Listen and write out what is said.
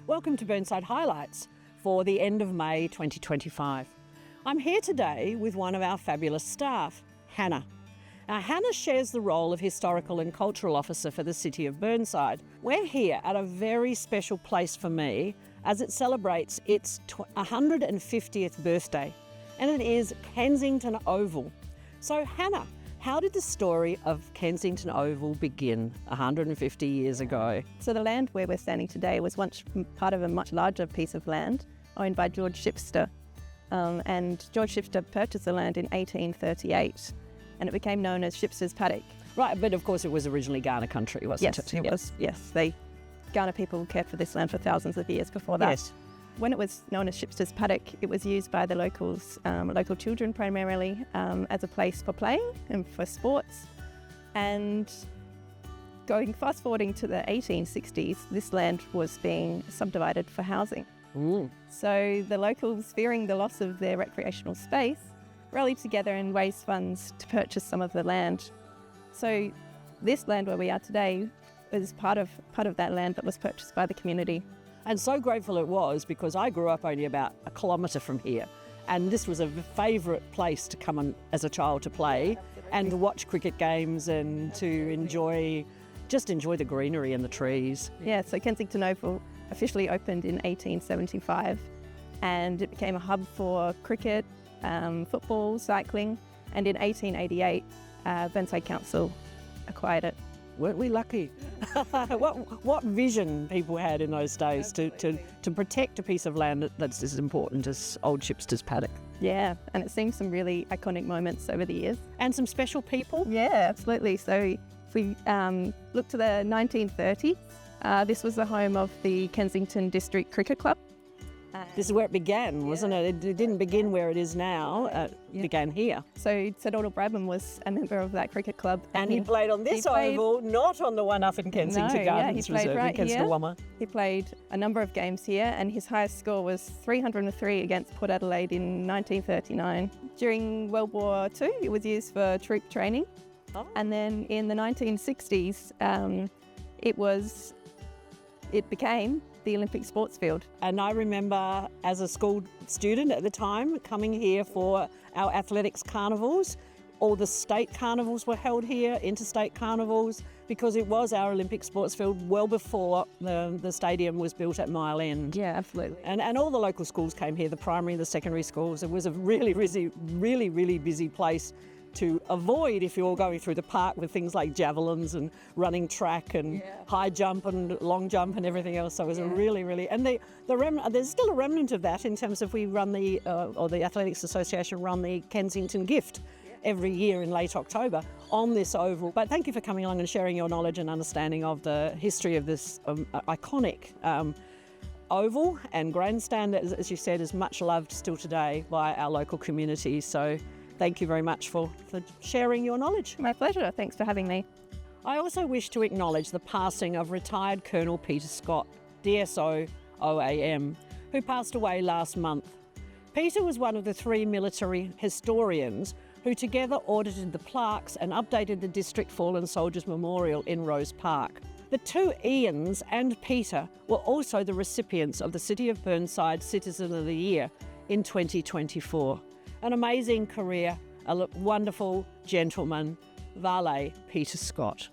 Welcome to Burnside Highlights for the end of May 2025. I'm here today with one of our fabulous staff, Hannah. Now, Hannah shares the role of Historical and Cultural Officer for the City of Burnside. We're here at a very special place for me as it celebrates its 150th birthday, and it is Kensington Oval. So Hannah, how did the story of Kensington Oval begin 150 years ago? So the land where we're standing today was once part of a much larger piece of land owned by George Shipster. And George Shipster purchased the land in 1838 and it became known as Shipster's Paddock. Right, but of course it was originally Kaurna country, wasn't it? Yes. They Kaurna people cared for this land for thousands of years before that. Yes. When it was known as Shipster's Paddock, it was used by the locals, local children primarily, as a place for playing and for sports. And fast forwarding to the 1860s, this land was being subdivided for housing. Ooh. So the locals, fearing the loss of their recreational space, rallied together and raised funds to purchase some of the land. So this land where we are today is part of that land that was purchased by the community. And so grateful it was because I grew up only about a kilometre from here, and this was a favourite place to come as a child to play and to watch cricket games and to enjoy the greenery and the trees. Yeah, so Kensington Oval officially opened in 1875 and it became a hub for cricket, football, cycling, and in 1888 Burnside Council acquired it. Weren't we lucky? What vision people had in those days to protect a piece of land that's as important as old Shipster's Paddock. Yeah, and it's seen some really iconic moments over the years. And some special people? Yeah, absolutely. So if we look to the 1930s, this was the home of the Kensington District Cricket Club. This is where it began, wasn't it? It didn't begin where it is now. It began here. So Sir Donald Bradman was a member of that cricket club. And he played on this oval, not on the one up in Kensington Gardens Reserve in Kensington. He played a number of games here and his highest score was 303 against Port Adelaide in 1939. During World War II, it was used for troop training. Oh. And then in the 1960s, it became the Olympic sports field. And I remember as a school student at the time coming here for our athletics carnivals. All the state carnivals were held here, interstate carnivals, because it was our Olympic sports field well before the stadium was built at Mile End. Yeah, absolutely. And all the local schools came here, the primary and the secondary schools. It was a really busy place to avoid if you're going through the park with things like javelins and running track and high jump and long jump and everything else. So it was a really, and there's still a remnant of that in terms of we run the Athletics Association run the Kensington Gift every year in late October on this oval. But thank you for coming along and sharing your knowledge and understanding of the history of this iconic oval and grandstand that, as you said, is much loved still today by our local community. So thank you very much for sharing your knowledge. My pleasure. Thanks for having me. I also wish to acknowledge the passing of retired Colonel Peter Scott, DSO OAM, who passed away last month. Peter was one of the 3 military historians who together audited the plaques and updated the District Fallen Soldiers Memorial in Rose Park. The 2 Ians and Peter were also the recipients of the City of Burnside Citizen of the Year in 2024. An amazing career, a wonderful gentleman, Valet Peter Scott.